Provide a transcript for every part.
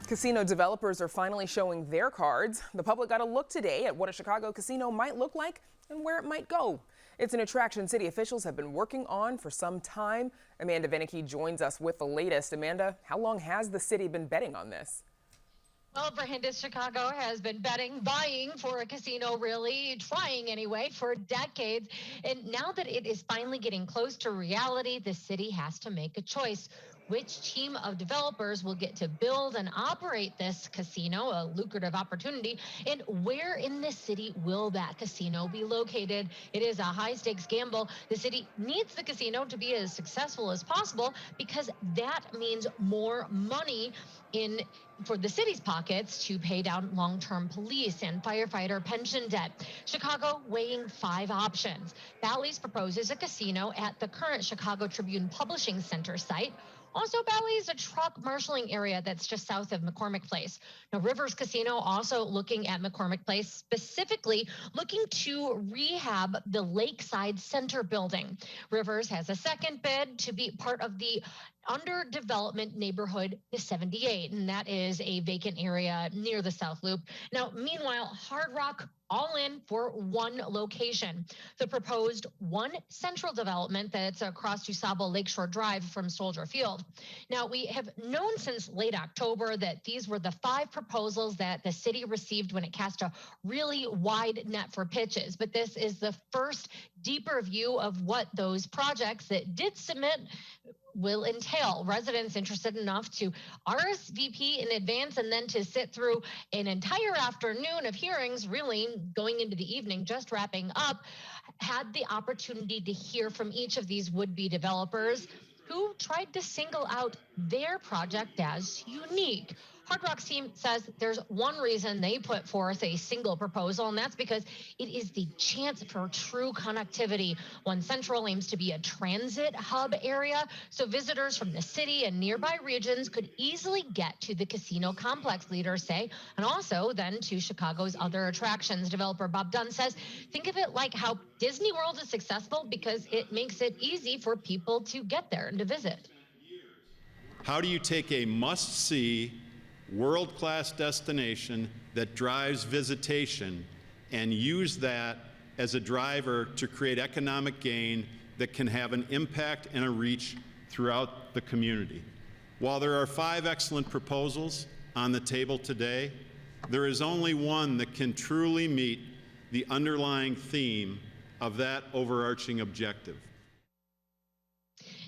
Casino developers are finally showing their cards. The public got a look today at what a Chicago casino might look like and where it might go. It's an attraction city officials have been working on for some time. Amanda Vinicky joins us with the latest. Amanda, how long has the city been betting on this? Well, Brandon, Chicago has been buying for a casino, really trying anyway, for decades. And now that it is finally getting close to reality, the city has to make a choice. Which team of developers will get to build and operate this casino, a lucrative opportunity, and where in the city will that casino be located? It is a high-stakes gamble. The city needs the casino to be as successful as possible because that means more money for the city's pockets to pay down long-term police and firefighter pension debt. Chicago weighing 5 options. Bally's proposes a casino at the current Chicago Tribune Publishing Center site. Also, Bally's a truck marshaling area that's just south of McCormick Place. Now, Rivers Casino also looking at McCormick Place, specifically looking to rehab the Lakeside Center building. Rivers has a second bid to be part of the under development neighborhood, the 78, and that is a vacant area near the South Loop. Now, meanwhile, Hard Rock all in for one location. The proposed one central development that's across DuSable Lakeshore Drive from Soldier Field. Now, we have known since late October that these were the 5 proposals that the city received when it cast a really wide net for pitches. But this is the first deeper view of what those projects that did submit will entail. Residents interested enough to RSVP in advance and then to sit through an entire afternoon of hearings, really going into the evening, just wrapping up, had the opportunity to hear from each of these would-be developers who tried to single out their project as unique. Hard Rock's team says there's one reason they put forth a single proposal, and that's because it is the chance for true connectivity. One Central aims to be a transit hub area, so visitors from the city and nearby regions could easily get to the casino complex, leaders say, and also then to Chicago's other attractions. Developer Bob Dunn says, think of it like how Disney World is successful because it makes it easy for people to get there and to visit. How do you take a must-see, world-class destination that drives visitation and use that as a driver to create economic gain that can have an impact and a reach throughout the community? While there are 5 excellent proposals on the table today, there is only one that can truly meet the underlying theme of that overarching objective.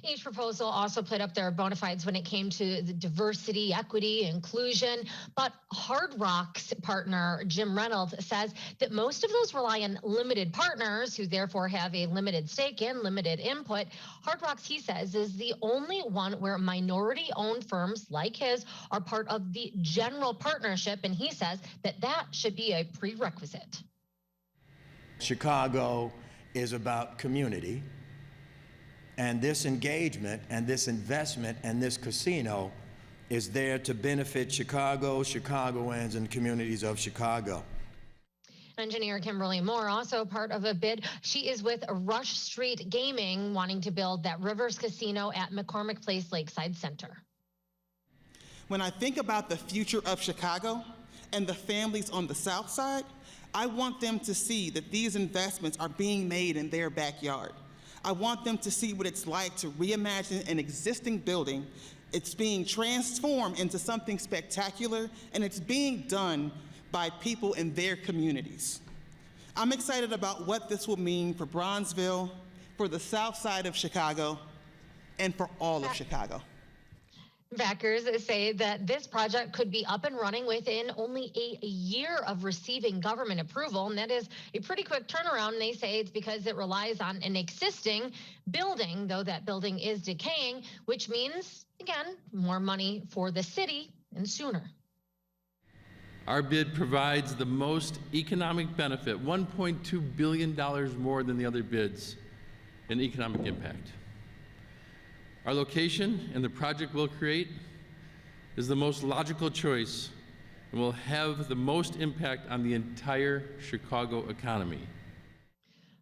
Each proposal also put up their bona fides when it came to the diversity, equity, inclusion. But Hard Rock's partner, Jim Reynolds, says that most of those rely on limited partners who therefore have a limited stake and limited input. Hard Rock's, he says, is the only one where minority-owned firms like his are part of the general partnership. And he says that that should be a prerequisite. Chicago is about community. And this engagement and this investment and this casino is there to benefit Chicago, Chicagoans, and communities of Chicago. Engineer Kimberly Moore, also part of a bid. She is with Rush Street Gaming, wanting to build that Rivers Casino at McCormick Place Lakeside Center. When I think about the future of Chicago and the families on the South Side, I want them to see that these investments are being made in their backyard. I want them to see what it's like to reimagine an existing building. It's being transformed into something spectacular, and it's being done by people in their communities. I'm excited about what this will mean for Bronzeville, for the South Side of Chicago, and for all of Chicago. Backers say that this project could be up and running within only a year of receiving government approval, and that is a pretty quick turnaround. And they say it's because it relies on an existing building, though that building is decaying, which means, again, more money for the city and sooner. Our bid provides the most economic benefit, $1.2 billion more than the other bids in economic impact. Our location and the project we'll create is the most logical choice and will have the most impact on the entire Chicago economy.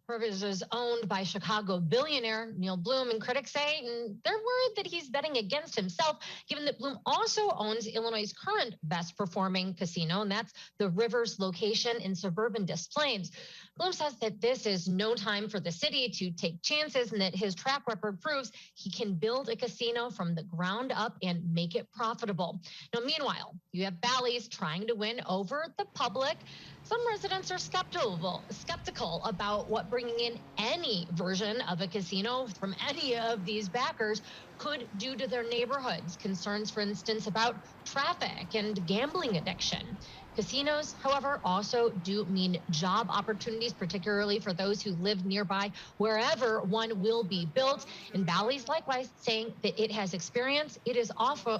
Rivers is owned by Chicago billionaire Neil Bloom, and critics say they're worried that he's betting against himself, given that Bloom also owns Illinois' current best performing casino, and that's the Rivers location in suburban Des Plaines. Bloom says that this is no time for the city to take chances and that his track record proves he can build a casino from the ground up and make it profitable. Now, meanwhile, you have Bally's trying to win over the public. Some residents are skeptical about what bringing in any version of a casino from any of these backers could do to their neighborhoods. Concerns, for instance, about traffic and gambling addiction. Casinos, however, also do mean job opportunities, particularly for those who live nearby, wherever one will be built. And Bally's likewise saying that it has experience. It is also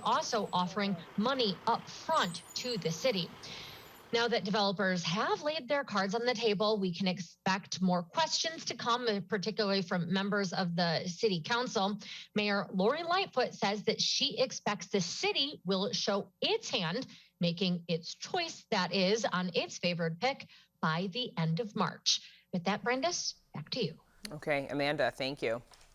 offering money up front to the city. Now that developers have laid their cards on the table, we can expect more questions to come, particularly from members of the city council. Mayor Lori Lightfoot says that she expects the city will show its hand, making its choice, that is, on its favored pick by the end of March. With that, Brandis, back to you. Okay, Amanda, thank you.